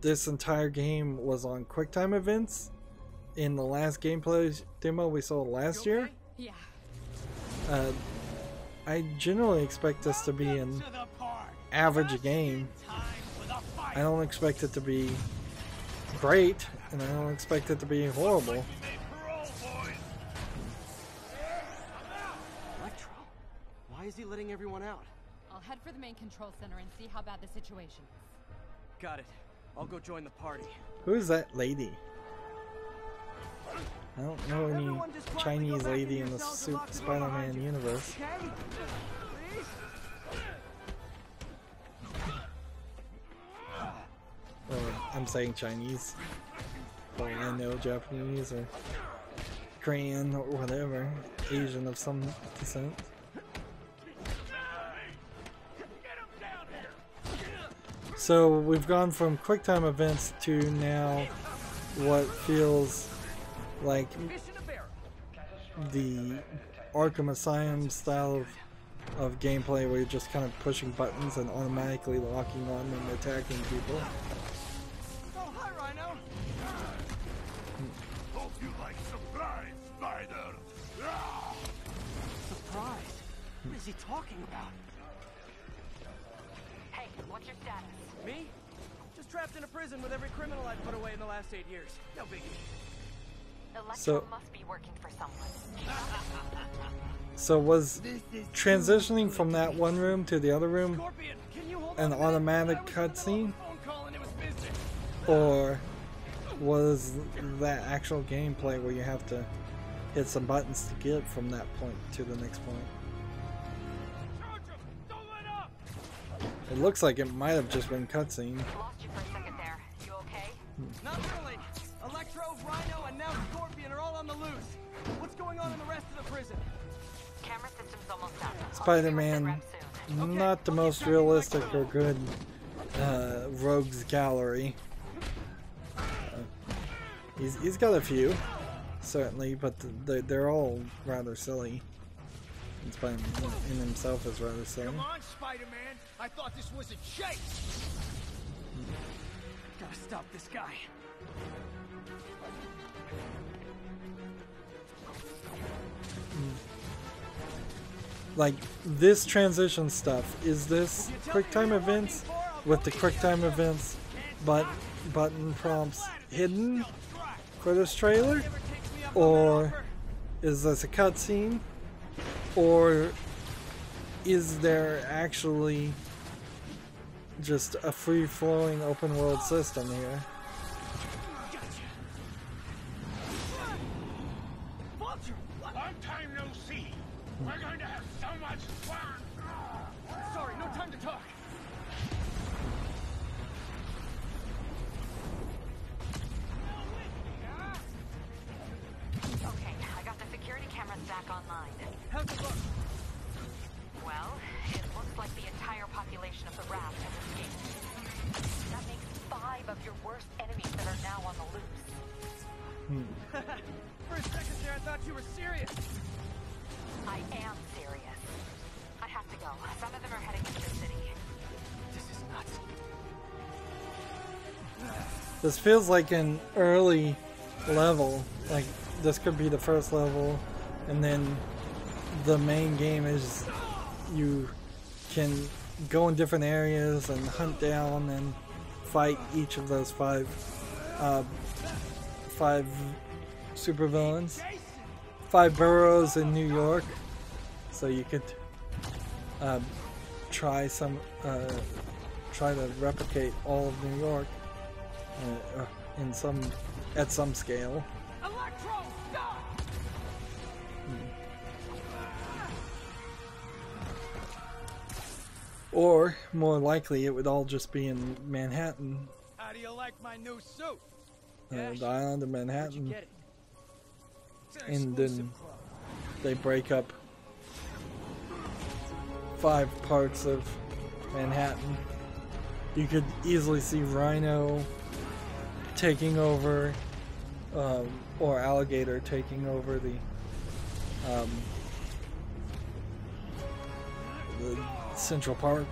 this entire game was on QuickTime events in the last gameplay demo we saw last year. Yeah. I generally expect this to be an average game. I don't expect it to be great, and I don't expect it to be horrible. Electro, why is he letting everyone out? I'll head for the main control center and see how bad the situation is. Got it. I'll go join the party. Who's that lady? I don't know any Chinese lady in the Spider-Man universe. Or I'm saying Chinese. Well, I know Japanese or Korean or whatever. Asian of some descent. So we've gone from QuickTime events to now what feels like the Arkham Asylum style of gameplay where you're just kind of pushing buttons and automatically locking on and attacking people. Oh, hi, Rydo. Hope you like surprise, Spider. Surprise? What is he talking about? Hey, what's your status? Me? Just trapped in a prison with every criminal I've put away in the last 8 years. No biggie. Electro must be working for someone. So was transitioning from that one room to the other room an automatic cutscene? Or was that actual gameplay where you have to hit some buttons to get from that point to the next point? It looks like it might have just been cutscene. Lost you for a second there. You okay? Not really. Electro, Rydo, and now Scorpion are all on the loose. What's going on in the rest of the prison? Camera system's almost done. Spider-Man, not the most realistic or good rogues gallery. He's got a few, certainly, but they're all rather silly. And Spider-Man in himself is rather silly. Come on, Spider-Man! I thought this was a chase! Gotta stop this guy. Like, this transition stuff, is this QuickTime events with the QuickTime events button prompts hidden for this trailer? Or is this a cutscene? Or is there actually just a free-flowing open-world system here? Long time no see. We're going to have so much fun. Sorry, no time to talk. Okay, I got the security cameras back online. How's it look? Well, it looks like the entire population of the raft has escaped. That makes 5 of your worst enemies that are now on the loose. For a second there, I thought you were serious. I am serious. I have to go. Some of them are heading into the city. This is nuts. This feels like an early level. Like, this could be the first level, and then the main game is you can go in different areas and hunt down and fight each of those 5 supervillains. 5 boroughs in New York, so you could try to replicate all of New York at some scale. Electro, stop! Or more likely, it would all just be in Manhattan. How do you like my new suit? The island of Manhattan. Get it? And then they break up 5 parts of Manhattan. You could easily see Rhino taking over, or Alligator taking over the Central Park.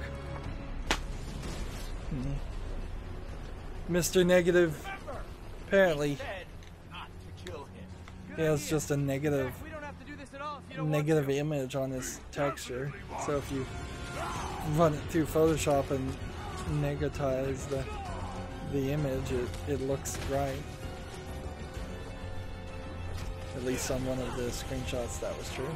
Mr. Negative, apparently, he has just a negative image on his texture. So if you run it through Photoshop and negatize the image, it looks right. At least on one of the screenshots that was true.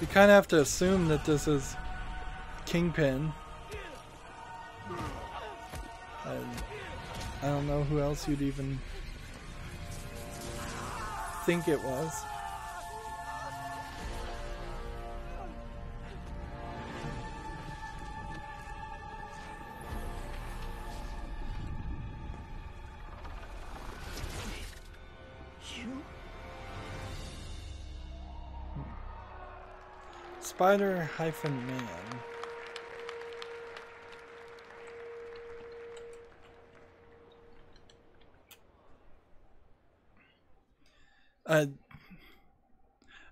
You kind of have to assume that this is Kingpin. I don't know who else you'd even think it was. Spider-Man. It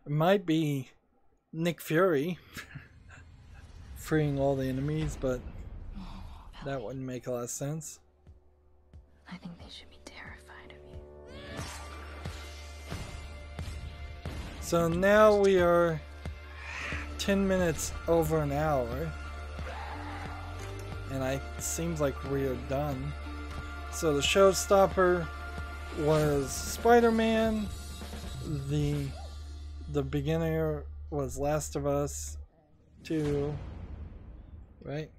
might be Nick Fury freeing all the enemies, but that wouldn't make a lot of sense. I think they should be terrified of you. So now we are 10 minutes over an hour, and it seems like we are done. So the showstopper was Spider-Man, the beginner was Last of Us 2, right?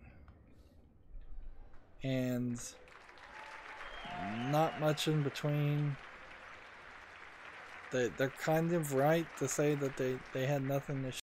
And not much in between. They're kind of right to say that they had nothing to